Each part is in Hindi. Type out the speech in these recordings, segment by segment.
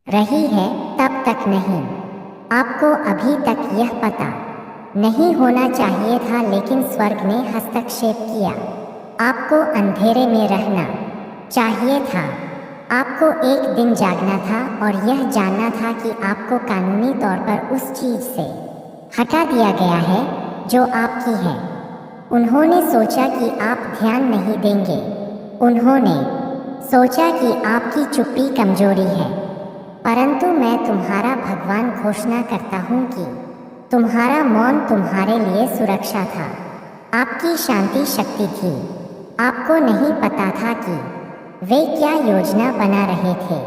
रही है तब तक नहीं। आपको अभी तक यह पता नहीं होना चाहिए था, लेकिन स्वर्ग ने हस्तक्षेप किया। आपको अंधेरे में रहना चाहिए था। आपको एक दिन जागना था और यह जानना था कि आपको कानूनी तौर पर उस चीज़ से हटा दिया गया है जो आपकी है। उन्होंने सोचा कि आप ध्यान नहीं देंगे। उन्होंने सोचा कि आपकी चुप्पी कमजोरी है। परंतु मैं तुम्हारा भगवान घोषणा करता हूँ कि तुम्हारा मौन तुम्हारे लिए सुरक्षा था। आपकी शांति शक्ति थी। आपको नहीं पता था कि वे क्या योजना बना रहे थे,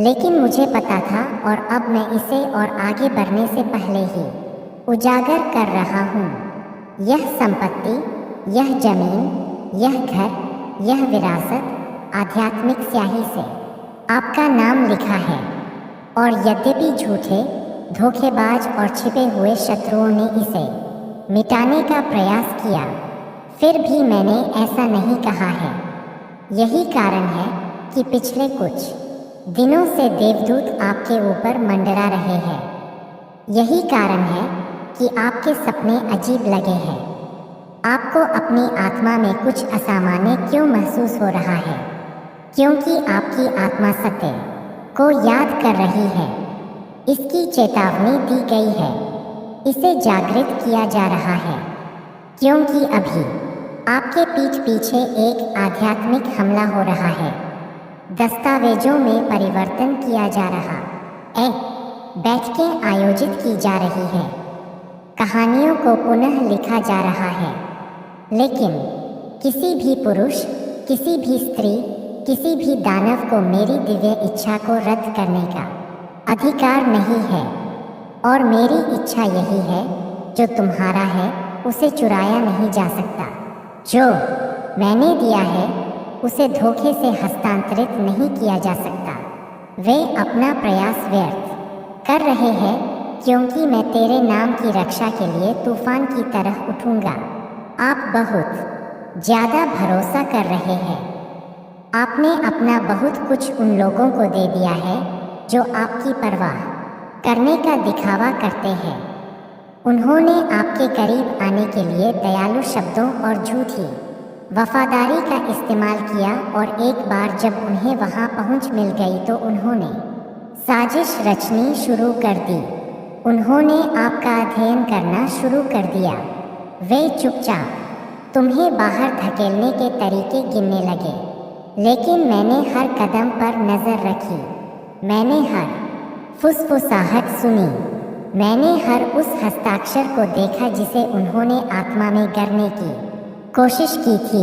लेकिन मुझे पता था और अब मैं इसे और आगे बढ़ने से पहले ही उजागर कर रहा हूँ। यह संपत्ति, यह जमीन, यह घर, यह विरासत आध्यात्मिक स्याही से आपका नाम लिखा है। और यद्यपि झूठे, धोखेबाज और छिपे हुए शत्रुओं ने इसे मिटाने का प्रयास किया, फिर भी मैंने ऐसा नहीं कहा है। यही कारण है कि पिछले कुछ दिनों से देवदूत आपके ऊपर मंडरा रहे हैं। यही कारण है कि आपके सपने अजीब लगे हैं। आपको अपनी आत्मा में कुछ असामान्य क्यों महसूस हो रहा है? क्योंकि आपकी आत्मा सत्य को याद कर रही है। इसकी चेतावनी दी गई है। इसे जागृत किया जा रहा है, क्योंकि अभी आपके पीठ पीछे एक आध्यात्मिक हमला हो रहा है। दस्तावेजों में परिवर्तन किया जा रहा है। बैठकें आयोजित की जा रही है। कहानियों को पुनः लिखा जा रहा है। लेकिन किसी भी पुरुष, किसी भी स्त्री, किसी भी दानव को मेरी दिव्य इच्छा को रद्द करने का अधिकार नहीं है। और मेरी इच्छा यही है, जो तुम्हारा है उसे चुराया नहीं जा सकता। जो मैंने दिया है उसे धोखे से हस्तांतरित नहीं किया जा सकता। वे अपना प्रयास व्यर्थ कर रहे हैं, क्योंकि मैं तेरे नाम की रक्षा के लिए तूफान की तरह उठूंगा। आप बहुत ज़्यादा भरोसा कर रहे हैं। आपने अपना बहुत कुछ उन लोगों को दे दिया है जो आपकी परवाह करने का दिखावा करते हैं। उन्होंने आपके करीब आने के लिए दयालु शब्दों और झूठी वफादारी का इस्तेमाल किया, और एक बार जब उन्हें वहां पहुंच मिल गई तो उन्होंने साजिश रचनी शुरू कर दी। उन्होंने आपका अध्ययन करना शुरू कर दिया। वे चुपचाप तुम्हें बाहर धकेलने के तरीके गिनने लगे, लेकिन मैंने हर कदम पर नज़र रखी। मैंने हर फुसफुसाहट सुनी। मैंने हर उस हस्ताक्षर को देखा जिसे उन्होंने आत्मा में करने की कोशिश की थी।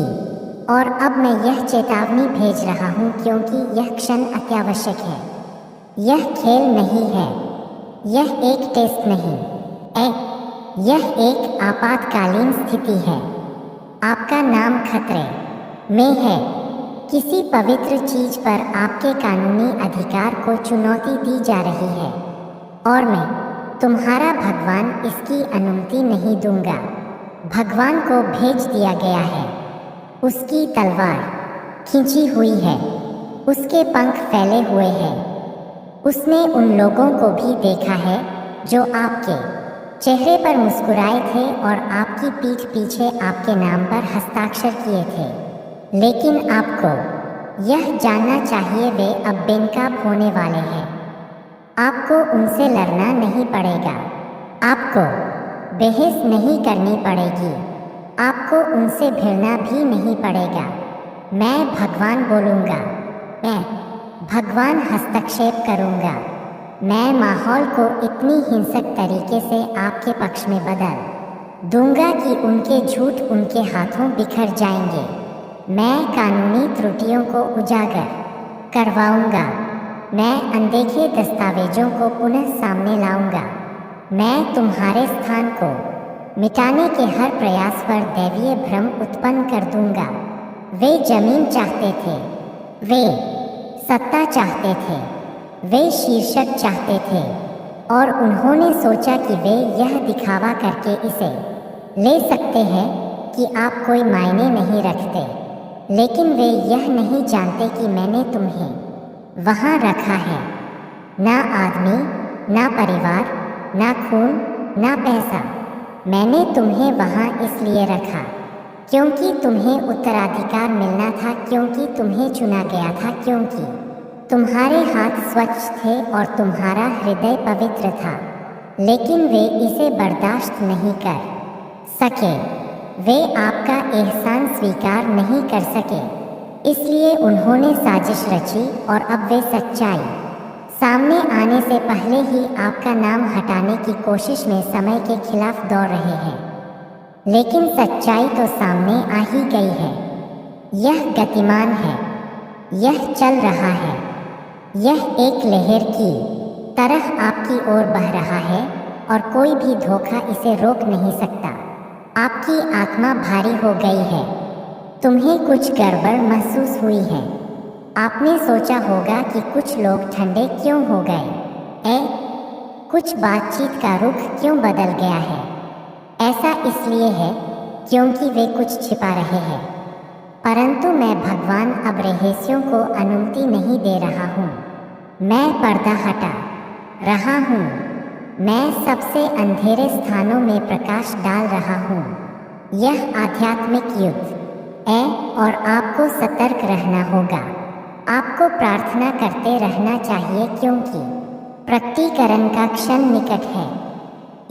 और अब मैं यह चेतावनी भेज रहा हूँ, क्योंकि यह क्षण अत्यावश्यक है। यह खेल नहीं है। यह एक टेस्ट नहीं है। यह एक आपातकालीन स्थिति है। आपका नाम खतरे में है। किसी पवित्र चीज पर आपके कानूनी अधिकार को चुनौती दी जा रही है, और मैं तुम्हारा भगवान इसकी अनुमति नहीं दूंगा। भगवान को भेज दिया गया है। उसकी तलवार खींची हुई है। उसके पंख फैले हुए हैं। उसने उन लोगों को भी देखा है जो आपके चेहरे पर मुस्कुराए थे और आपकी पीठ पीछे आपके नाम पर हस्ताक्षर किए थे। लेकिन आपको यह जानना चाहिए, वे अब बेनकाब होने वाले हैं। आपको उनसे लड़ना नहीं पड़ेगा। आपको बहस नहीं करनी पड़ेगी। आपको उनसे भिड़ना भी नहीं पड़ेगा। मैं भगवान बोलूँगा। मैं भगवान हस्तक्षेप करूँगा। मैं माहौल को इतनी हिंसक तरीके से आपके पक्ष में बदल दूंगा कि उनके झूठ उनके हाथों बिखर जाएंगे। मैं कानूनी त्रुटियों को उजागर करवाऊंगा। मैं अनदेखे दस्तावेजों को पुनः सामने लाऊंगा। मैं तुम्हारे स्थान को मिटाने के हर प्रयास पर दैवीय भ्रम उत्पन्न कर दूंगा। वे जमीन चाहते थे। वे सत्ता चाहते थे। वे शीर्षक चाहते थे, और उन्होंने सोचा कि वे यह दिखावा करके इसे ले सकते हैं कि आप कोई मायने नहीं रखते। लेकिन वे यह नहीं जानते कि मैंने तुम्हें वहाँ रखा है। ना आदमी, ना परिवार, ना खून, ना पैसा। मैंने तुम्हें वहाँ इसलिए रखा क्योंकि तुम्हें उत्तराधिकार मिलना था, क्योंकि तुम्हें चुना गया था, क्योंकि तुम्हारे हाथ स्वच्छ थे और तुम्हारा हृदय पवित्र था। लेकिन वे इसे बर्दाश्त नहीं कर सके, वे आपका एहसान स्वीकार नहीं कर सके, इसलिए उन्होंने साजिश रची और अब वे सच्चाई सामने आने से पहले ही आपका नाम हटाने की कोशिश में समय के खिलाफ दौड़ रहे हैं। लेकिन सच्चाई तो सामने आ ही गई है। यह गतिमान है, यह चल रहा है, यह एक लहर की तरह आपकी ओर बह रहा है और कोई भी धोखा इसे रोक नहीं सकता। आपकी आत्मा भारी हो गई है, तुम्हें कुछ गड़बड़ महसूस हुई है। आपने सोचा होगा कि कुछ लोग ठंडे क्यों हो गए, कुछ बातचीत का रुख क्यों बदल गया है। ऐसा इसलिए है क्योंकि वे कुछ छिपा रहे हैं। परंतु मैं भगवान अब रहस्यों को अनुमति नहीं दे रहा हूँ। मैं पर्दा हटा रहा हूँ, मैं सबसे अंधेरे स्थानों में प्रकाश डाल रहा हूँ। यह आध्यात्मिक युद्ध है और आपको सतर्क रहना होगा। आपको प्रार्थना करते रहना चाहिए क्योंकि प्रकटीकरण का क्षण निकट है।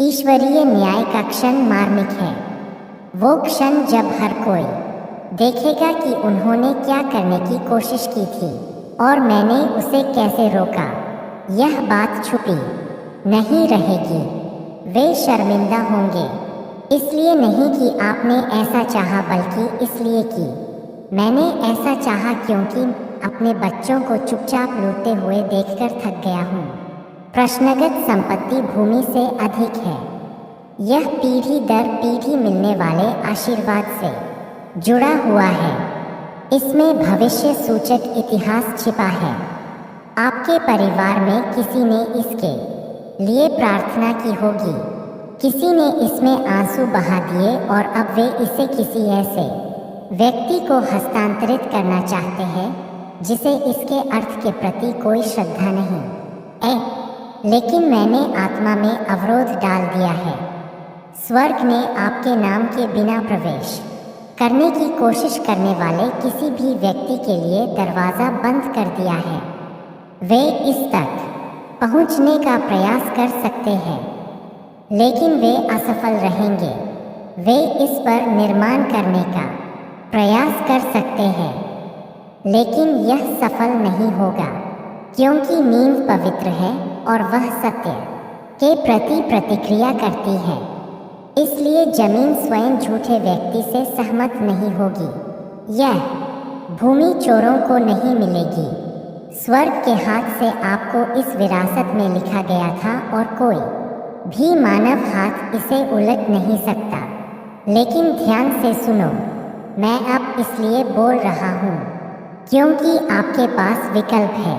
ईश्वरीय न्याय का क्षण मार्मिक है। वो क्षण जब हर कोई देखेगा कि उन्होंने क्या करने की कोशिश की थी और मैंने उसे कैसे रोका। यह बात छुपी नहीं रहेगी। वे शर्मिंदा होंगे, इसलिए नहीं कि आपने ऐसा चाहा, बल्कि इसलिए कि मैंने ऐसा चाहा, क्योंकि अपने बच्चों को चुपचाप लूटते हुए देखकर थक गया हूँ। प्रश्नगत संपत्ति भूमि से अधिक है। यह पीढ़ी दर पीढ़ी मिलने वाले आशीर्वाद से जुड़ा हुआ है। इसमें भविष्य सूचक इतिहास छिपा है। आपके परिवार में किसी ने इसके लिए प्रार्थना की होगी, किसी ने इसमें आंसू बहा दिए और अब वे इसे किसी ऐसे व्यक्ति को हस्तांतरित करना चाहते हैं जिसे इसके अर्थ के प्रति कोई श्रद्धा नहीं है। लेकिन मैंने आत्मा में अवरोध डाल दिया है। स्वर्ग ने आपके नाम के बिना प्रवेश करने की कोशिश करने वाले किसी भी व्यक्ति के लिए दरवाज़ा बंद कर दिया है। वे इस तक पहुंचने का प्रयास कर सकते हैं, लेकिन वे असफल रहेंगे। वे इस पर निर्माण करने का प्रयास कर सकते हैं, लेकिन यह सफल नहीं होगा, क्योंकि नींव पवित्र है और वह सत्य के प्रति प्रतिक्रिया करती है। इसलिए जमीन स्वयं झूठे व्यक्ति से सहमत नहीं होगी। यह भूमि चोरों को नहीं मिलेगी। स्वर्ग के हाथ से आपको इस विरासत में लिखा गया था और कोई भी मानव हाथ इसे उलट नहीं सकता। लेकिन ध्यान से सुनो, मैं अब इसलिए बोल रहा हूँ क्योंकि आपके पास विकल्प है।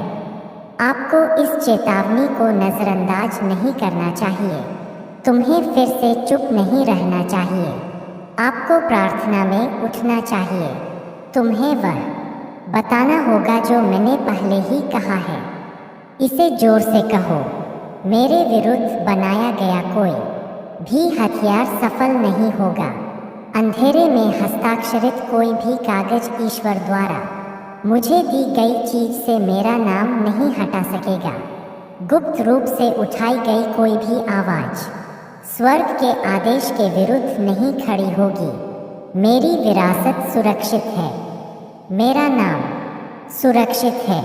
आपको इस चेतावनी को नज़रअंदाज नहीं करना चाहिए। तुम्हें फिर से चुप नहीं रहना चाहिए। आपको प्रार्थना में उठना चाहिए। तुम्हें वह बताना होगा जो मैंने पहले ही कहा है। इसे जोर से कहो, मेरे विरुद्ध बनाया गया कोई भी हथियार सफल नहीं होगा। अंधेरे में हस्ताक्षरित कोई भी कागज ईश्वर द्वारा मुझे दी गई चीज से मेरा नाम नहीं हटा सकेगा। गुप्त रूप से उठाई गई कोई भी आवाज स्वर्ग के आदेश के विरुद्ध नहीं खड़ी होगी। मेरी विरासत सुरक्षित है, मेरा नाम सुरक्षित है,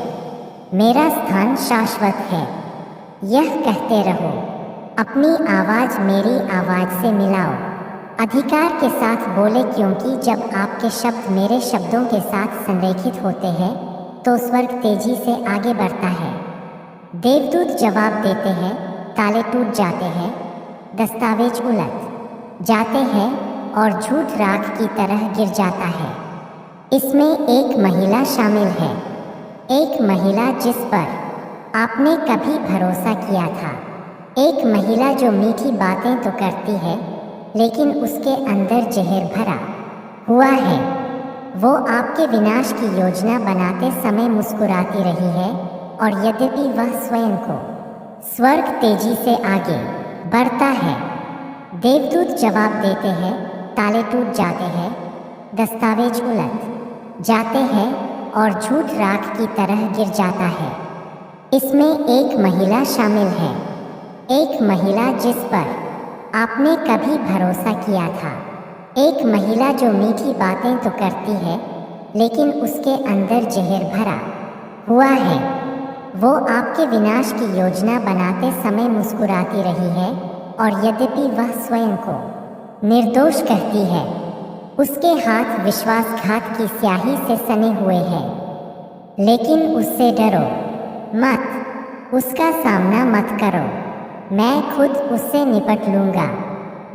मेरा स्थान शाश्वत है। यह कहते रहो, अपनी आवाज मेरी आवाज से मिलाओ। अधिकार के साथ बोले, क्योंकि जब आपके शब्द मेरे शब्दों के साथ संरेखित होते हैं तो स्वर्ग तेजी से आगे बढ़ता है। देवदूत जवाब देते हैं, ताले टूट जाते हैं, दस्तावेज उलट जाते हैं और झूठ राख की तरह गिर जाता है। इसमें एक महिला शामिल है, एक महिला जिस पर आपने कभी भरोसा किया था, एक महिला जो मीठी बातें तो करती है लेकिन उसके अंदर जहर भरा हुआ है। वो आपके विनाश की योजना बनाते समय मुस्कुराती रही है और यद्यपि वह स्वयं को स्वर्ग तेजी से आगे बढ़ता है। देवदूत जवाब देते हैं, ताले टूट जाते हैं, दस्तावेज उलट जाते हैं और झूठ राख की तरह गिर जाता है। इसमें एक महिला शामिल है, एक महिला जिस पर आपने कभी भरोसा किया था, एक महिला जो मीठी बातें तो करती है लेकिन उसके अंदर जहर भरा हुआ है। वो आपके विनाश की योजना बनाते समय मुस्कुराती रही है और यद्यपि वह स्वयं को निर्दोष कहती है, उसके हाथ विश्वासघात की स्याही से सने हुए हैं। लेकिन उससे डरो मत, उसका सामना मत करो। मैं खुद उससे निपट लूँगा।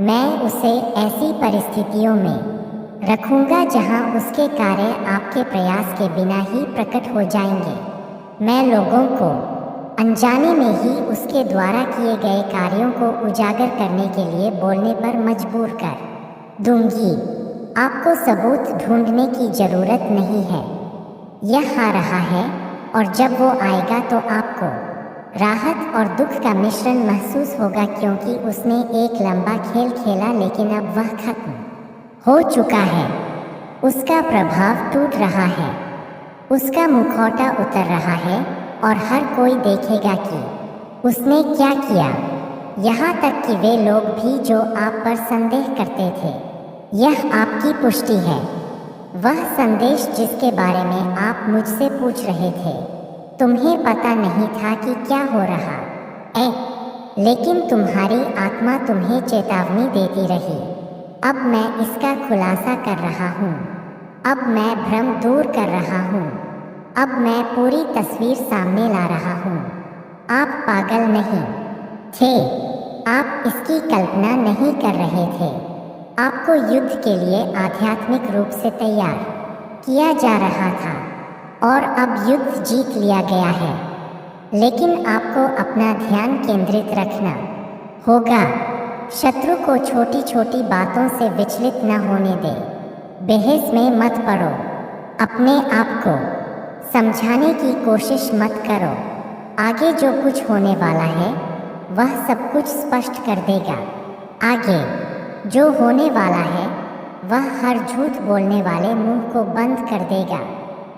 मैं उसे ऐसी परिस्थितियों में रखूँगा जहाँ उसके कार्य आपके प्रयास के बिना ही प्रकट हो जाएंगे। मैं लोगों को अनजाने में ही उसके द्वारा किए गए कार्यों को उजागर करने के लिए बोलने पर मजबूर कर दूंगी। आपको सबूत ढूंढने की ज़रूरत नहीं है। यह आ रहा है और जब वो आएगा तो आपको राहत और दुख का मिश्रण महसूस होगा, क्योंकि उसने एक लंबा खेल खेला लेकिन अब वह खत्म हो चुका है। उसका प्रभाव टूट रहा है, उसका मुखौटा उतर रहा है और हर कोई देखेगा कि उसने क्या किया, यहाँ तक कि वे लोग भी जो आप पर संदेह करते थे। यह आपकी पुष्टि है, वह संदेश जिसके बारे में आप मुझसे पूछ रहे थे। तुम्हें पता नहीं था कि क्या हो रहा है, लेकिन तुम्हारी आत्मा तुम्हें चेतावनी देती रही। अब मैं इसका खुलासा कर रहा हूँ, अब मैं भ्रम दूर कर रहा हूँ, अब मैं पूरी तस्वीर सामने ला रहा हूँ। आप पागल नहीं थे, आप इसकी कल्पना नहीं कर रहे थे। आपको युद्ध के लिए आध्यात्मिक रूप से तैयार किया जा रहा था और अब युद्ध जीत लिया गया है। लेकिन आपको अपना ध्यान केंद्रित रखना होगा। शत्रु को छोटी छोटी बातों से विचलित न होने दे। बहस में मत पड़ो, अपने आप को समझाने की कोशिश मत करो। आगे जो कुछ होने वाला है वह सब कुछ स्पष्ट कर देगा। आगे जो होने वाला है वह हर झूठ बोलने वाले मुंह को बंद कर देगा।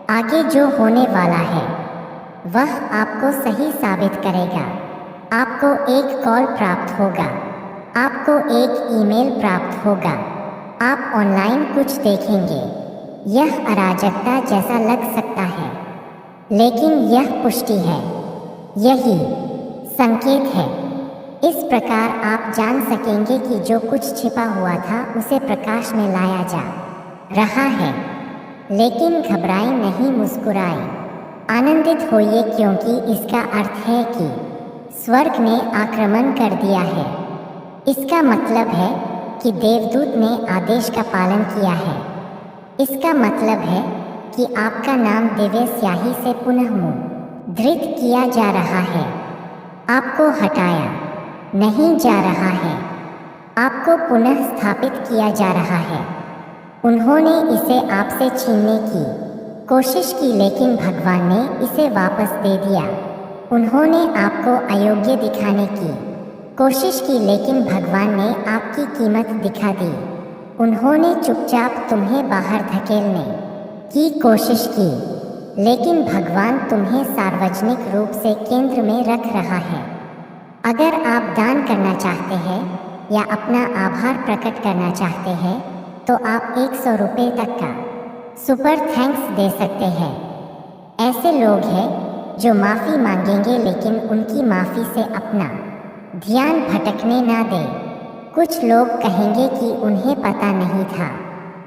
आगे जो होने वाला है वह आपको सही साबित करेगा। आपको एक कॉल प्राप्त होगा, आपको एक ईमेल प्राप्त होगा, आप ऑनलाइन कुछ देखेंगे। यह अराजकता जैसा लग सकता है, लेकिन यह पुष्टि है, यही संकेत है। इस प्रकार आप जान सकेंगे कि जो कुछ छिपा हुआ था उसे प्रकाश में लाया जा रहा है। लेकिन घबराएं नहीं, मुस्कुराएं, आनंदित होइए, क्योंकि इसका अर्थ है कि स्वर्ग ने आक्रमण कर दिया है। इसका मतलब है कि देवदूत ने आदेश का पालन किया है। इसका मतलब है कि आपका नाम दिव्य स्याही से पुनः मुद्रित किया जा रहा है। आपको हटाया नहीं जा रहा है, आपको पुनः स्थापित किया जा रहा है। उन्होंने इसे आपसे छीनने की कोशिश की, लेकिन भगवान ने इसे वापस दे दिया। उन्होंने आपको अयोग्य दिखाने की कोशिश की, लेकिन भगवान ने आपकी कीमत दिखा दी। उन्होंने चुपचाप तुम्हें बाहर धकेलने की कोशिश की, लेकिन भगवान तुम्हें सार्वजनिक रूप से केंद्र में रख रहा है। अगर आप दान करना चाहते हैं या अपना आभार प्रकट करना चाहते हैं तो आप 100 रुपये तक का सुपर थैंक्स दे सकते हैं। ऐसे लोग हैं जो माफ़ी मांगेंगे लेकिन उनकी माफ़ी से अपना ध्यान भटकने ना दें। कुछ लोग कहेंगे कि उन्हें पता नहीं था,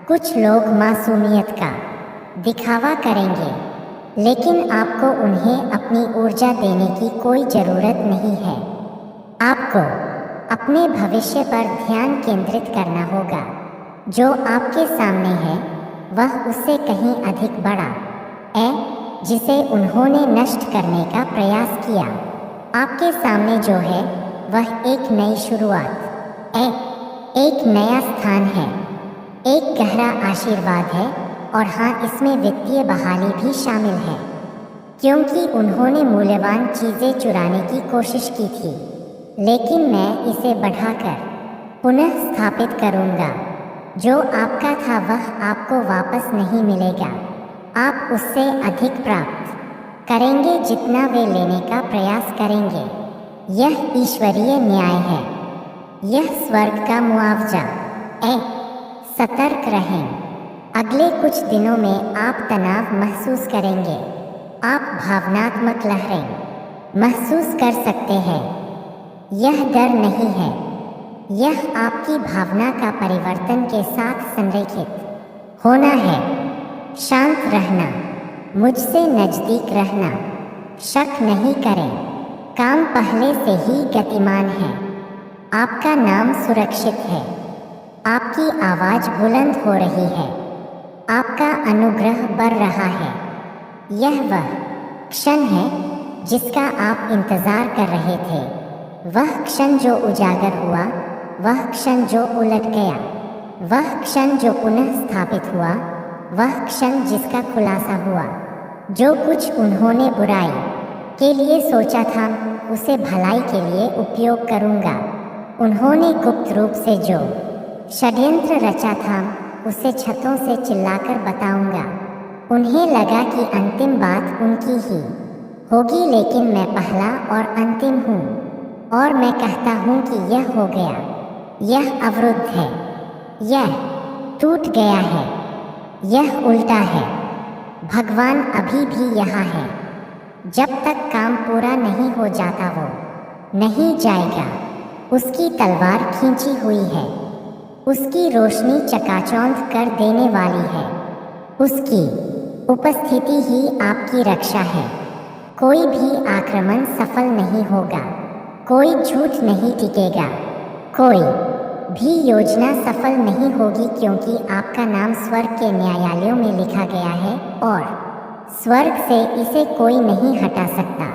कुछ लोग मासूमियत का दिखावा करेंगे, लेकिन आपको उन्हें अपनी ऊर्जा देने की कोई ज़रूरत नहीं है। आपको अपने भविष्य पर ध्यान केंद्रित करना होगा। जो आपके सामने है वह उससे कहीं अधिक बड़ा है, जिसे उन्होंने नष्ट करने का प्रयास किया। आपके सामने जो है वह एक नई शुरुआत है, एक नया स्थान है, एक गहरा आशीर्वाद है और हाँ, इसमें वित्तीय बहाली भी शामिल है। क्योंकि उन्होंने मूल्यवान चीज़ें चुराने की कोशिश की थी, लेकिन मैं इसे बढ़ाकर पुनः स्थापित करूँगा। जो आपका था वह आपको वापस नहीं मिलेगा, आप उससे अधिक प्राप्त करेंगे जितना वे लेने का प्रयास करेंगे। यह ईश्वरीय न्याय है, यह स्वर्ग का मुआवजा। सतर्क रहें, अगले कुछ दिनों में आप तनाव महसूस करेंगे, आप भावनात्मक लहरें महसूस कर सकते हैं। यह डर नहीं है, यह आपकी भावना का परिवर्तन के साथ संरेखित होना है। शांत रहना, मुझसे नज़दीक रहना, शक नहीं करें, काम पहले से ही गतिमान है, आपका नाम सुरक्षित है, आपकी आवाज़ बुलंद हो रही है, आपका अनुग्रह बढ़ रहा है। यह वह क्षण है जिसका आप इंतज़ार कर रहे थे, वह क्षण जो उजागर हुआ, वह क्षण जो उलट गया, वह क्षण जो पुनः स्थापित हुआ, वह क्षण जिसका खुलासा हुआ। जो कुछ उन्होंने बुराई के लिए सोचा था उसे भलाई के लिए उपयोग करूँगा। उन्होंने गुप्त रूप से जो षड्यंत्र रचा था उसे छतों से चिल्लाकर बताऊंगा। उन्हें लगा कि अंतिम बात उनकी ही होगी, लेकिन मैं पहला और अंतिम हूँ, और मैं कहता हूँ कि यह हो गया, यह अवरुद्ध है, यह टूट गया है, यह उल्टा है। भगवान अभी भी यहाँ है, जब तक काम पूरा नहीं हो जाता वो नहीं जाएगा। उसकी तलवार खींची हुई है, उसकी रोशनी चकाचौंध कर देने वाली है, उसकी उपस्थिति ही आपकी रक्षा है। कोई भी आक्रमण सफल नहीं होगा, कोई झूठ नहीं टिकेगा, कोई भी योजना सफल नहीं होगी, क्योंकि आपका नाम स्वर्ग के न्यायालयों में लिखा गया है और स्वर्ग से इसे कोई नहीं हटा सकता।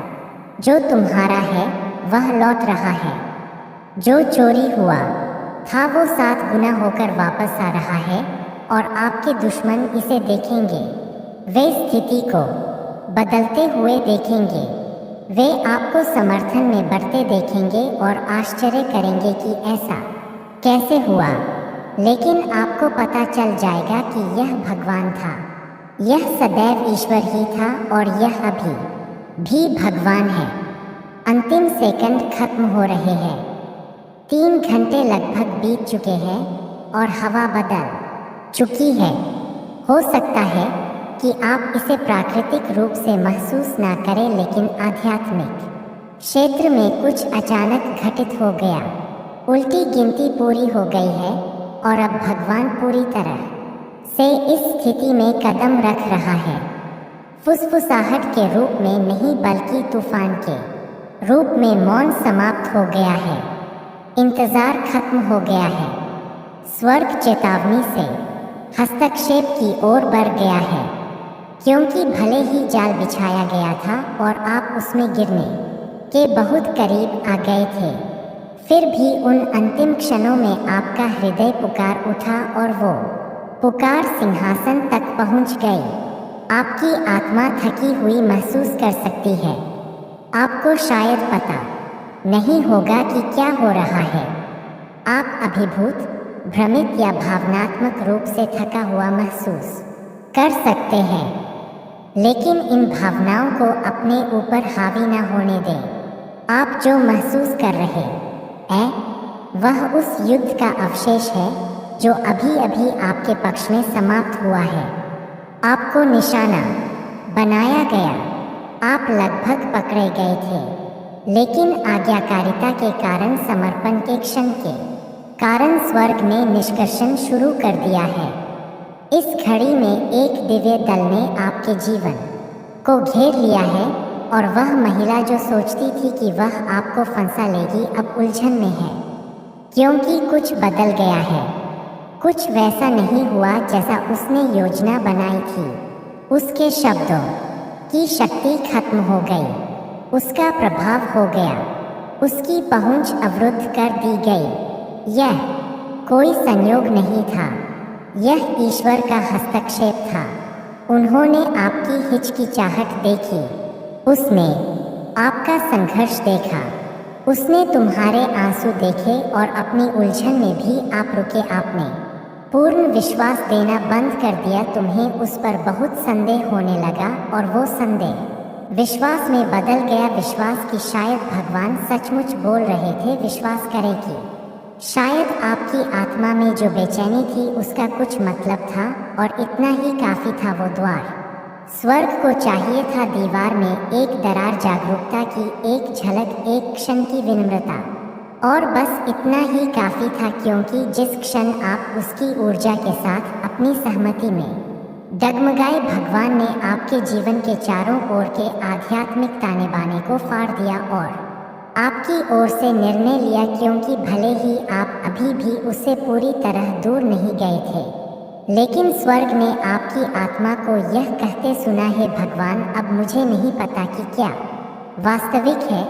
जो तुम्हारा है वह लौट रहा है, जो चोरी हुआ था वो 7 गुना होकर वापस आ रहा है, और आपके दुश्मन इसे देखेंगे, वे स्थिति को बदलते हुए देखेंगे, वे आपको समर्थन में बढ़ते देखेंगे और आश्चर्य करेंगे कि ऐसा कैसे हुआ। लेकिन आपको पता चल जाएगा कि यह भगवान था, यह सदैव ईश्वर ही था, और यह अभी भी भगवान है। अंतिम सेकंड खत्म हो रहे हैं, 3 घंटे लगभग बीत चुके हैं और हवा बदल चुकी है। हो सकता है कि आप इसे प्राकृतिक रूप से महसूस ना करें, लेकिन आध्यात्मिक क्षेत्र में कुछ अचानक घटित हो गया। उल्टी गिनती पूरी हो गई है और अब भगवान पूरी तरह से इस स्थिति में कदम रख रहा है। फुसफुसाहट के रूप में नहीं बल्कि तूफान के रूप में मौन समाप्त हो गया है, इंतज़ार खत्म हो गया है। स्वर्ग चेतावनी से हस्तक्षेप की ओर बढ़ गया है, क्योंकि भले ही जाल बिछाया गया था और आप उसमें गिरने के बहुत करीब आ गए थे, फिर भी उन अंतिम क्षणों में आपका हृदय पुकार उठा और वो पुकार सिंहासन तक पहुंच गई। आपकी आत्मा थकी हुई महसूस कर सकती है, आपको शायद पता नहीं होगा कि क्या हो रहा है। आप अभिभूत, भ्रमित या भावनात्मक रूप से थका हुआ महसूस कर सकते हैं, लेकिन इन भावनाओं को अपने ऊपर हावी न होने दें। आप जो महसूस कर रहे हैं वह उस युद्ध का अवशेष है जो अभी अभी आपके पक्ष में समाप्त हुआ है। आपको निशाना बनाया गया, आप लगभग पकड़े गए थे, लेकिन आज्ञाकारिता के कारण, समर्पण के क्षण के कारण स्वर्ग ने निष्कर्षण शुरू कर दिया है। इस घड़ी में एक दिव्य दल ने आपके जीवन को घेर लिया है, और वह महिला जो सोचती थी कि वह आपको फंसा लेगी अब उलझन में है, क्योंकि कुछ बदल गया है। कुछ वैसा नहीं हुआ जैसा उसने योजना बनाई थी। उसके शब्दों की शक्ति खत्म हो गई, उसका प्रभाव हो गया, उसकी पहुंच अवरुद्ध कर दी गई। यह कोई संयोग नहीं था, यह ईश्वर का हस्तक्षेप था। उन्होंने आपकी हिचकिचाहट देखी, उसने आपका संघर्ष देखा, उसने तुम्हारे आंसू देखे और अपनी उलझन में भी आप रुके। आपने पूर्ण विश्वास देना बंद कर दिया। तुम्हें उस पर बहुत संदेह होने लगा और वो संदेह विश्वास में बदल गया। विश्वास कि शायद भगवान सचमुच बोल रहे थे। विश्वास करें कि शायद आपकी आत्मा में जो बेचैनी थी उसका कुछ मतलब था और इतना ही काफ़ी था। वो द्वार स्वर्ग को चाहिए था। दीवार में एक दरार, जागरूकता की एक झलक, एक क्षण की विनम्रता, और बस इतना ही काफ़ी था। क्योंकि जिस क्षण आप उसकी ऊर्जा के साथ अपनी सहमति में डगमगाए, भगवान ने आपके जीवन के चारों ओर के आध्यात्मिक ताने बाने को फाड़ दिया और आपकी ओर से निर्णय लिया। क्योंकि भले ही आप अभी भी उससे पूरी तरह दूर नहीं गए थे, लेकिन स्वर्ग ने आपकी आत्मा को यह कहते सुना है, भगवान अब मुझे नहीं पता कि क्या वास्तविक है,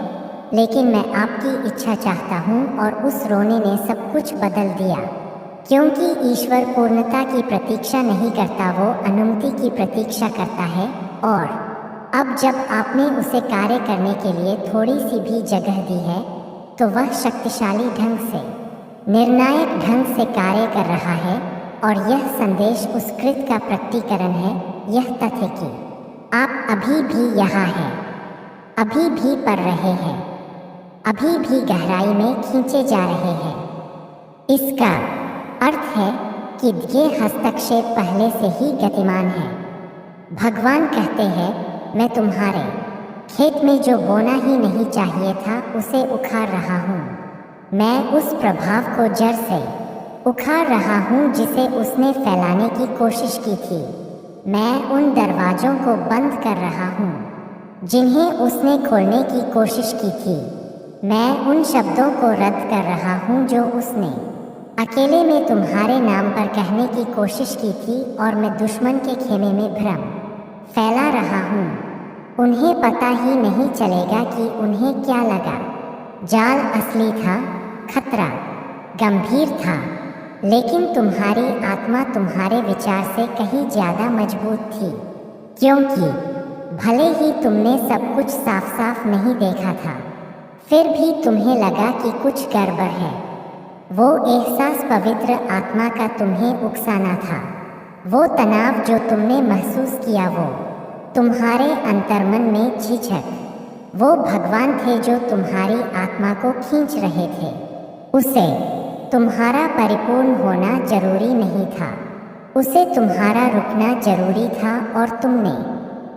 लेकिन मैं आपकी इच्छा चाहता हूँ। और उस रोने ने सब कुछ बदल दिया। क्योंकि ईश्वर पूर्णता की प्रतीक्षा नहीं करता, वो अनुमति की प्रतीक्षा करता है। और अब जब आपने उसे कार्य करने के लिए थोड़ी सी भी जगह दी है, तो वह शक्तिशाली ढंग से, निर्णायक ढंग से कार्य कर रहा है। और यह संदेश उस कृत का प्रकटीकरण है, यह तथ्य कि आप अभी भी यहाँ हैं, अभी भी पढ़ रहे हैं, अभी भी गहराई में खींचे जा रहे हैं। इसका अर्थ है कि ये हस्तक्षेप पहले से ही गतिमान है। भगवान कहते हैं, मैं तुम्हारे खेत में जो बोना ही नहीं चाहिए था उसे उखाड़ रहा हूँ। मैं उस प्रभाव को जड़ से उखाड़ रहा हूँ जिसे उसने फैलाने की कोशिश की थी। मैं उन दरवाज़ों को बंद कर रहा हूँ जिन्हें उसने खोलने की कोशिश की थी। मैं उन शब्दों को रद्द कर रहा हूँ जो उसने अकेले में तुम्हारे नाम पर कहने की कोशिश की थी। और मैं दुश्मन के खेमे में भ्रम फैला रहा हूँ। उन्हें पता ही नहीं चलेगा कि उन्हें क्या लगा। जाल असली था, खतरा गंभीर था, लेकिन तुम्हारी आत्मा तुम्हारे विचार से कहीं ज़्यादा मजबूत थी। क्योंकि भले ही तुमने सब कुछ साफ साफ नहीं देखा था, फिर भी तुम्हें लगा कि कुछ गड़बड़ है। वो एहसास पवित्र आत्मा का तुम्हें उकसाना था। वो तनाव जो तुमने महसूस किया, वो तुम्हारे अंतर्मन में झिझक, वो भगवान थे जो तुम्हारी आत्मा को खींच रहे थे। उसे तुम्हारा परिपूर्ण होना जरूरी नहीं था, उसे तुम्हारा रुकना जरूरी था। और तुमने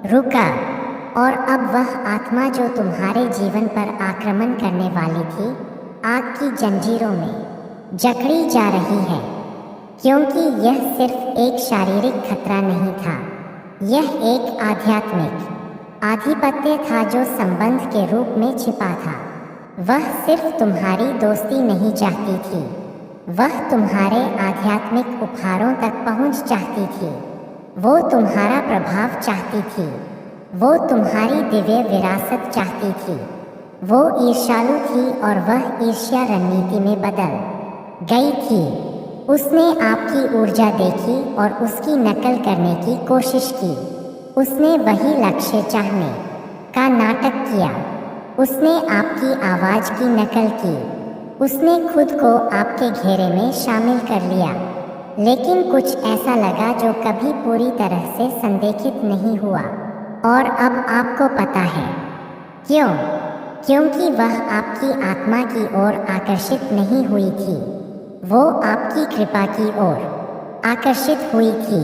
रुका। और अब वह आत्मा जो तुम्हारे जीवन पर आक्रमण करने वाली थी, आग की जंजीरों में जकड़ी जा रही है। क्योंकि यह सिर्फ एक शारीरिक खतरा नहीं था, यह एक आध्यात्मिक आधिपत्य था जो संबंध के रूप में छिपा था। वह सिर्फ तुम्हारी दोस्ती नहीं चाहती थी, वह तुम्हारे आध्यात्मिक उपहारों तक पहुंच चाहती थी। वो तुम्हारा प्रभाव चाहती थी, वो तुम्हारी दिव्य विरासत चाहती थी। वो ईर्ष्यालु थी और वह ईर्ष्या रणनीति में बदल गई थी। उसने आपकी ऊर्जा देखी और उसकी नकल करने की कोशिश की। उसने वही लक्ष्य चाहने का नाटक किया। उसने आपकी आवाज़ की नकल की। उसने खुद को आपके घेरे में शामिल कर लिया। लेकिन कुछ ऐसा लगा जो कभी पूरी तरह से संदेहित नहीं हुआ। और अब आपको पता है क्यों? क्योंकि वह आपकी आत्मा की ओर आकर्षित नहीं हुई थी, वो आपकी कृपा की ओर आकर्षित हुई थी।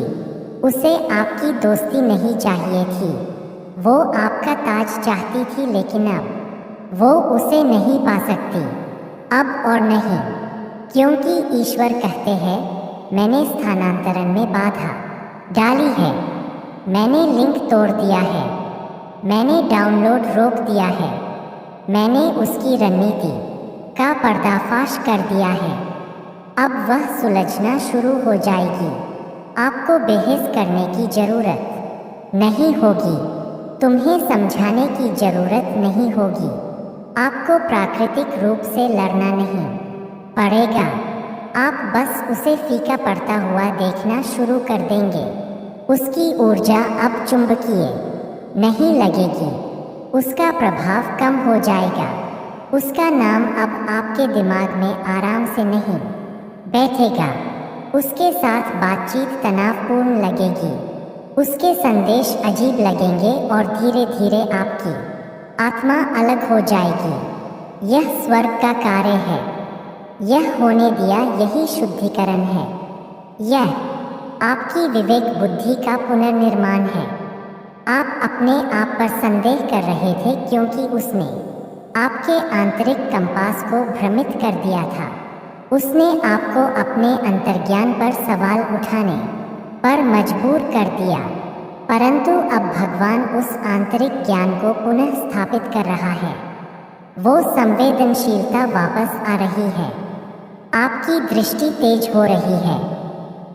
उसे आपकी दोस्ती नहीं चाहिए थी, वो आपका ताज चाहती थी। लेकिन अब वो उसे नहीं पा सकती, अब और नहीं। क्योंकि ईश्वर कहते हैं, मैंने स्थानांतरण में बाधा डाली है, मैंने लिंक तोड़ दिया है, मैंने डाउनलोड रोक दिया है, मैंने उसकी रणनीति का पर्दाफाश कर दिया है। अब वह सुलझना शुरू हो जाएगी। आपको बहस करने की ज़रूरत नहीं होगी, तुम्हें समझाने की ज़रूरत नहीं होगी। आपको प्राकृतिक रूप से लड़ना नहीं पड़ेगा। आप बस उसे फीका पड़ता हुआ देखना शुरू कर देंगे। उसकी ऊर्जा अब चुंबकीय नहीं लगेगी, उसका प्रभाव कम हो जाएगा। उसका नाम अब आपके दिमाग में आराम से नहीं बैठेगा। उसके साथ बातचीत तनावपूर्ण लगेगी। उसके संदेश अजीब लगेंगे और धीरे धीरे आपकी आत्मा अलग हो जाएगी। यह स्वर्ग का कार्य है। यह होने दिया, यही शुद्धिकरण है। यह आपकी विवेक बुद्धि का पुनर्निर्माण है। आप अपने आप पर संदेह कर रहे थे क्योंकि उसने आपके आंतरिक कंपास को भ्रमित कर दिया था। उसने आपको अपने अंतर्ज्ञान पर सवाल उठाने पर मजबूर कर दिया। परंतु अब भगवान उस आंतरिक ज्ञान को पुनः स्थापित कर रहा है। वो संवेदनशीलता वापस आ रही है। आपकी दृष्टि तेज हो रही है।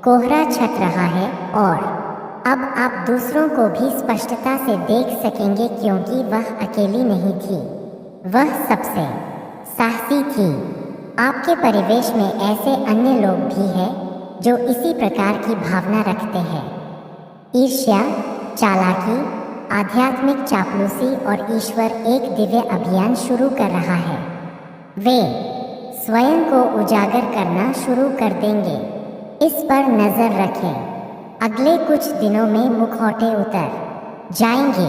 कोहरा छट रहा है और अब आप दूसरों को भी स्पष्टता से देख सकेंगे क्योंकि वह अकेली नहीं थी, वह सबसे साहसी थी। आपके परिवेश में ऐसे अन्य लोग भी हैं जो इसी प्रकार की भावना रखते हैं। ईर्ष्या, चालाकी, आध्यात्मिक चापलूसी और ईश्वर एक दिव्य अभियान शुरू कर रहा है। वे स्वयं को उजागर करना शुरू कर देंगे। इस पर नजर रखें। अगले कुछ दिनों में मुखौटे उतर जाएंगे।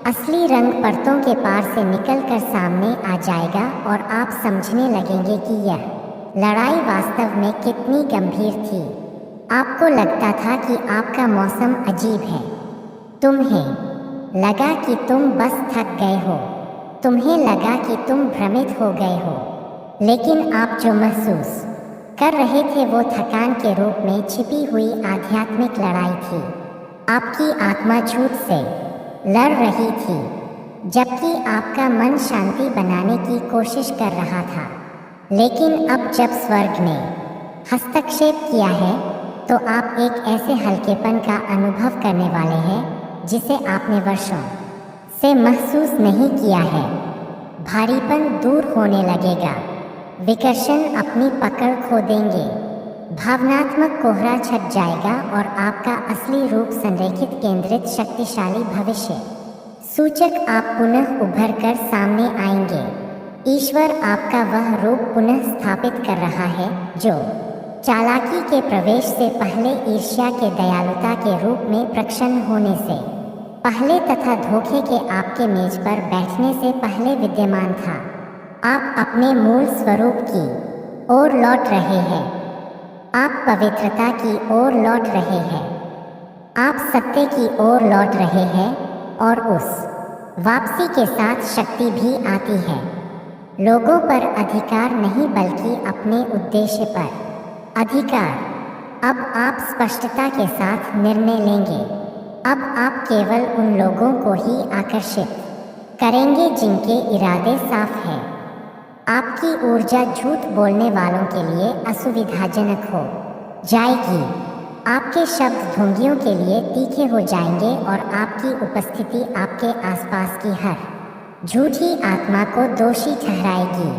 असली रंग परतों के पार से निकलकर सामने आ जाएगा और आप समझने लगेंगे कि यह लड़ाई वास्तव में कितनी गंभीर थी। आपको लगता था कि आपका मौसम अजीब है। तुम्हें लगा कि तुम बस थक गए हो। तुम्हें लगा कि तुम भ्रमित हो गए हो। लेकिन आप जो महसूस कर रहे थे वो थकान के रूप में छिपी हुई आध्यात्मिक लड़ाई थी। आपकी आत्मा झूठ से लड़ रही थी जबकि आपका मन शांति बनाने की कोशिश कर रहा था। लेकिन अब जब स्वर्ग ने हस्तक्षेप किया है तो आप एक ऐसे हल्केपन का अनुभव करने वाले हैं जिसे आपने वर्षों से महसूस नहीं किया है। भारीपन दूर होने लगेगा। विकर्षण अपनी पकड़ खो देंगे। भावनात्मक कोहरा छट जाएगा और आपका असली रूप संरेखित, केंद्रित, शक्तिशाली भविष्य सूचक आप पुनः उभर कर सामने आएंगे। ईश्वर आपका वह रूप पुनः स्थापित कर रहा है जो चालाकी के प्रवेश से पहले, ईर्ष्या के दयालुता के रूप में प्रक्षण होने से पहले तथा धोखे के आपके मेज पर बैठने से पहले विद्यमान था। आप अपने मूल स्वरूप की ओर लौट रहे हैं। आप पवित्रता की ओर लौट रहे हैं। आप सत्य की ओर लौट रहे हैं और उस वापसी के साथ शक्ति भी आती है। लोगों पर अधिकार नहीं बल्कि अपने उद्देश्य पर अधिकार। अब आप स्पष्टता के साथ निर्णय लेंगे। अब आप केवल उन लोगों को ही आकर्षित करेंगे जिनके इरादे साफ हैं। आपकी ऊर्जा झूठ बोलने वालों के लिए असुविधाजनक हो जाएगी। आपके शब्द ढोंगियों के लिए तीखे हो जाएंगे और आपकी उपस्थिति आपके आसपास की हर झूठी आत्मा को दोषी ठहराएगी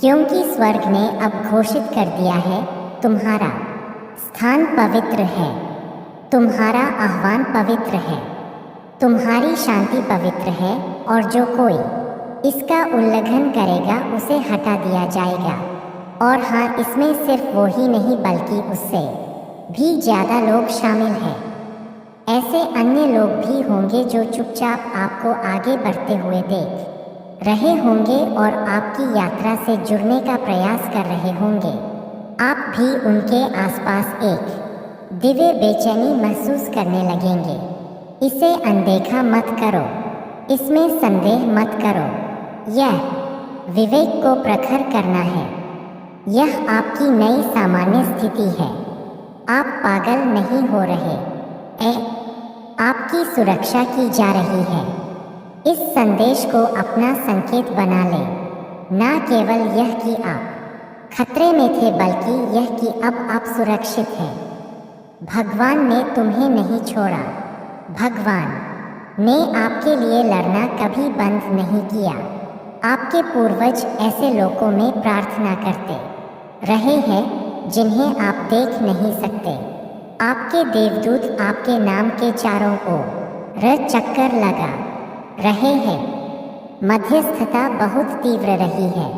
क्योंकि स्वर्ग ने अब घोषित कर दिया है, तुम्हारा स्थान पवित्र है, तुम्हारा आह्वान पवित्र है, तुम्हारी शांति पवित्र है और जो कोई इसका उल्लंघन करेगा उसे हटा दिया जाएगा। और हाँ, इसमें सिर्फ वो ही नहीं बल्कि उससे भी ज़्यादा लोग शामिल हैं। ऐसे अन्य लोग भी होंगे जो चुपचाप आपको आगे बढ़ते हुए देख रहे होंगे और आपकी यात्रा से जुड़ने का प्रयास कर रहे होंगे। आप भी उनके आसपास एक दिव्य बेचैनी महसूस करने लगेंगे। इसे अनदेखा मत करो, इसमें संदेह मत करो। यह विवेक को प्रखर करना है। यह आपकी नई सामान्य स्थिति है। आप पागल नहीं हो रहे। आपकी सुरक्षा की जा रही है। इस संदेश को अपना संकेत बना लें। न केवल यह कि आप खतरे में थे बल्कि यह कि अब आप सुरक्षित हैं। भगवान ने तुम्हें नहीं छोड़ा। भगवान ने आपके लिए लड़ना कभी बंद नहीं किया। आपके पूर्वज ऐसे लोगों में प्रार्थना करते रहे हैं जिन्हें आप देख नहीं सकते। आपके देवदूत आपके नाम के चारों ओर चक्कर लगा रहे हैं। मध्यस्थता बहुत तीव्र रही है,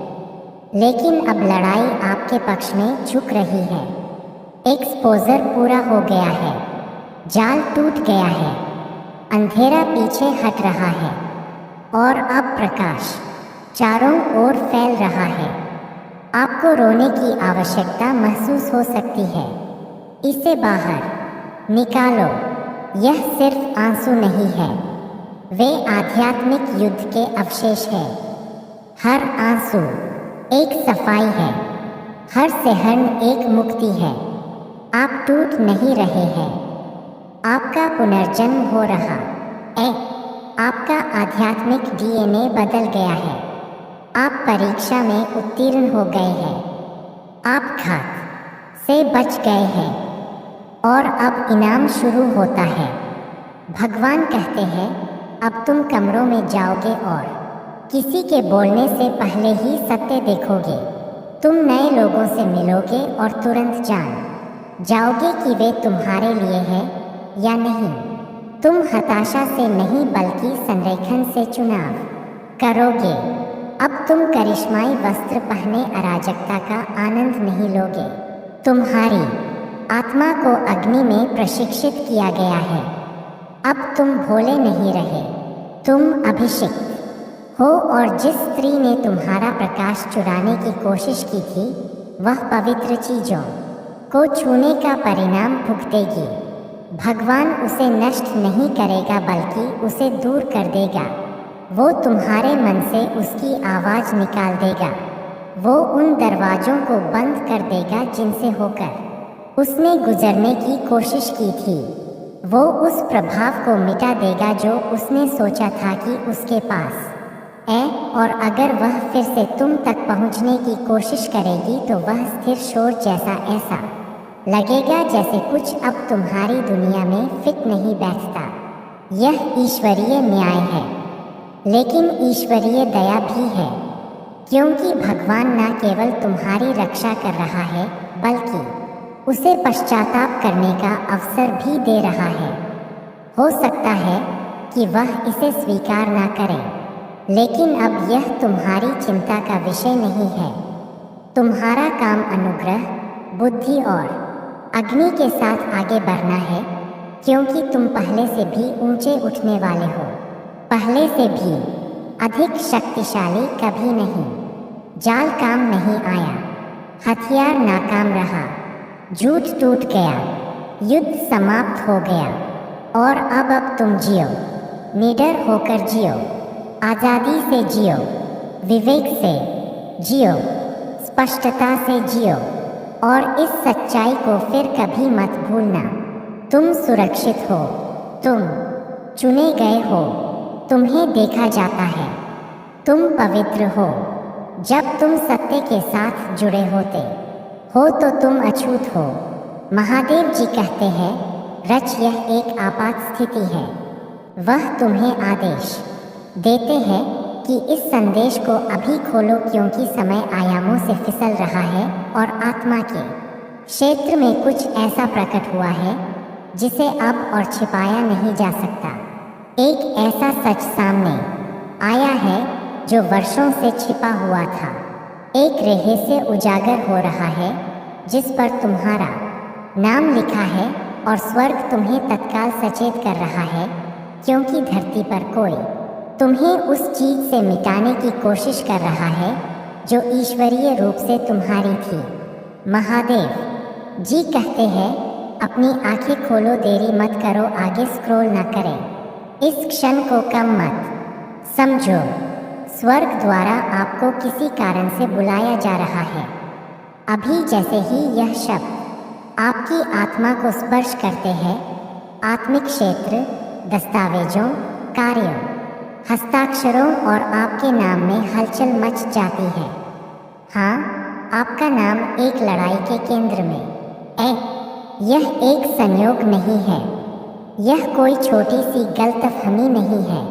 लेकिन अब लड़ाई आपके पक्ष में झुक रही है। एक्सपोजर पूरा हो गया है, जाल टूट गया है, अंधेरा पीछे हट रहा है और अब प्रकाश चारों ओर फैल रहा है। आपको रोने की आवश्यकता महसूस हो सकती है। इसे बाहर निकालो। यह सिर्फ आंसू नहीं है, वे आध्यात्मिक युद्ध के अवशेष हैं। हर आंसू एक सफाई है, हर सहन एक मुक्ति है। आप टूट नहीं रहे हैं, आपका पुनर्जन्म हो रहा है। आपका आध्यात्मिक डीएनए बदल गया है। आप परीक्षा में उत्तीर्ण हो गए हैं, आप घात से बच गए हैं और अब इनाम शुरू होता है। भगवान कहते हैं, अब तुम कमरों में जाओगे और किसी के बोलने से पहले ही सत्य देखोगे। तुम नए लोगों से मिलोगे और तुरंत जान जाओगे कि वे तुम्हारे लिए हैं या नहीं। तुम हताशा से नहीं बल्कि संरेखण से चुनाव करोगे। अब तुम करिश्माई वस्त्र पहने अराजकता का आनंद नहीं लोगे। तुम्हारी आत्मा को अग्नि में प्रशिक्षित किया गया है। अब तुम भोले नहीं रहे, तुम अभिषिक्त हो और जिस स्त्री ने तुम्हारा प्रकाश चुराने की कोशिश की थी, वह पवित्र चीजों को छूने का परिणाम भुगतेगी। भगवान उसे नष्ट नहीं करेगा बल्कि उसे दूर कर देगा। वो तुम्हारे मन से उसकी आवाज़ निकाल देगा। वो उन दरवाज़ों को बंद कर देगा जिनसे होकर उसने गुजरने की कोशिश की थी। वो उस प्रभाव को मिटा देगा जो उसने सोचा था कि उसके पास है, और अगर वह फिर से तुम तक पहुंचने की कोशिश करेगी तो वह स्थिर शोर जैसा ऐसा लगेगा जैसे कुछ अब तुम्हारी दुनिया में फिट नहीं बैठता। यह ईश्वरीय न्याय है, लेकिन ईश्वरीय दया भी है, क्योंकि भगवान न केवल तुम्हारी रक्षा कर रहा है बल्कि उसे पश्चाताप करने का अवसर भी दे रहा है। हो सकता है कि वह इसे स्वीकार न करे, लेकिन अब यह तुम्हारी चिंता का विषय नहीं है। तुम्हारा काम अनुग्रह, बुद्धि और अग्नि के साथ आगे बढ़ना है, क्योंकि तुम पहले से भी ऊंचे उठने वाले हो, पहले से भी अधिक शक्तिशाली कभी नहीं। जाल काम नहीं आया, हथियार नाकाम रहा, झूठ टूट गया, युद्ध समाप्त हो गया और अब तुम जियो, निडर होकर जियो, आज़ादी से जियो, विवेक से जियो, स्पष्टता से जियो और इस सच्चाई को फिर कभी मत भूलना। तुम सुरक्षित हो, तुम चुने गए हो, तुम्हें देखा जाता है, तुम पवित्र हो। जब तुम सत्य के साथ जुड़े होते हो तो तुम अछूत हो। महादेव जी कहते हैं, रच यह एक आपात स्थिति है। वह तुम्हें आदेश देते हैं कि इस संदेश को अभी खोलो, क्योंकि समय आयामों से फिसल रहा है और आत्मा के क्षेत्र में कुछ ऐसा प्रकट हुआ है जिसे अब और छिपाया नहीं जा सकता। एक ऐसा सच सामने आया है जो वर्षों से छिपा हुआ था। एक रहस्य उजागर हो रहा है जिस पर तुम्हारा नाम लिखा है और स्वर्ग तुम्हें तत्काल सचेत कर रहा है, क्योंकि धरती पर कोई तुम्हें उस चीज से मिटाने की कोशिश कर रहा है जो ईश्वरीय रूप से तुम्हारी थी। महादेव जी कहते हैं, अपनी आंखें खोलो, देरी मत करो, आगे स्क्रॉल न करें, इस क्षण को कम मत समझो। स्वर्ग द्वारा आपको किसी कारण से बुलाया जा रहा है। अभी जैसे ही यह शब्द आपकी आत्मा को स्पर्श करते हैं, आत्मिक क्षेत्र, दस्तावेजों, कार्यों, हस्ताक्षरों और आपके नाम में हलचल मच जाती है। हाँ, आपका नाम एक लड़ाई के केंद्र में है। यह एक संयोग नहीं है, यह कोई छोटी सी गलतफहमी नहीं है।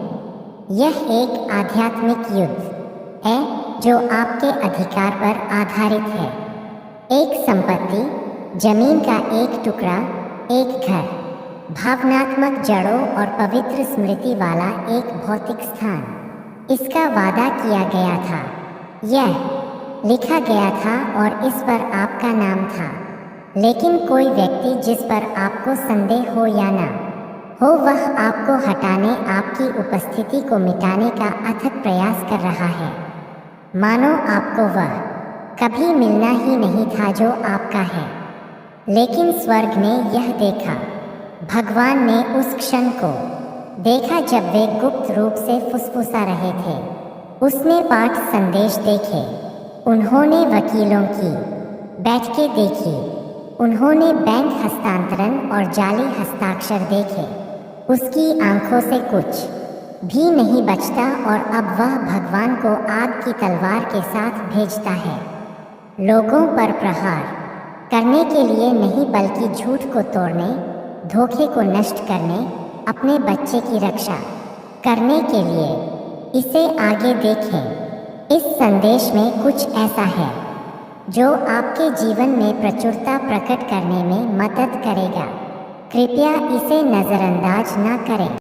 यह एक आध्यात्मिक युद्ध है जो आपके अधिकार पर आधारित है। एक संपत्ति, जमीन का एक टुकड़ा, एक घर, भावनात्मक जड़ों और पवित्र स्मृति वाला एक भौतिक स्थान। इसका वादा किया गया था। यह लिखा गया था और इस पर आपका नाम था। लेकिन कोई व्यक्ति जिस पर आपको संदेह हो या ना हो, वह आपको हटाने, आपकी उपस्थिति को मिटाने का अथक प्रयास कर रहा है। मानो आपको वह कभी मिलना ही नहीं था जो आपका है। लेकिन स्वर्ग ने यह देखा। भगवान ने उस क्षण को देखा जब वे गुप्त रूप से फुसफुसा रहे थे। उसने पाठ संदेश देखे, उन्होंने वकीलों की बैठकें देखी, उन्होंने बैंक हस्तांतरण और जाली हस्ताक्षर देखे। उसकी आंखों से कुछ भी नहीं बचता और अब वह भगवान को आग की तलवार के साथ भेजता है, लोगों पर प्रहार करने के लिए नहीं, बल्कि झूठ को तोड़ने, धोखे को नष्ट करने, अपने बच्चे की रक्षा करने के लिए। इसे आगे देखें। इस संदेश में कुछ ऐसा है जो आपके जीवन में प्रचुरता प्रकट करने में मदद करेगा। कृपया इसे नज़रअंदाज न करें।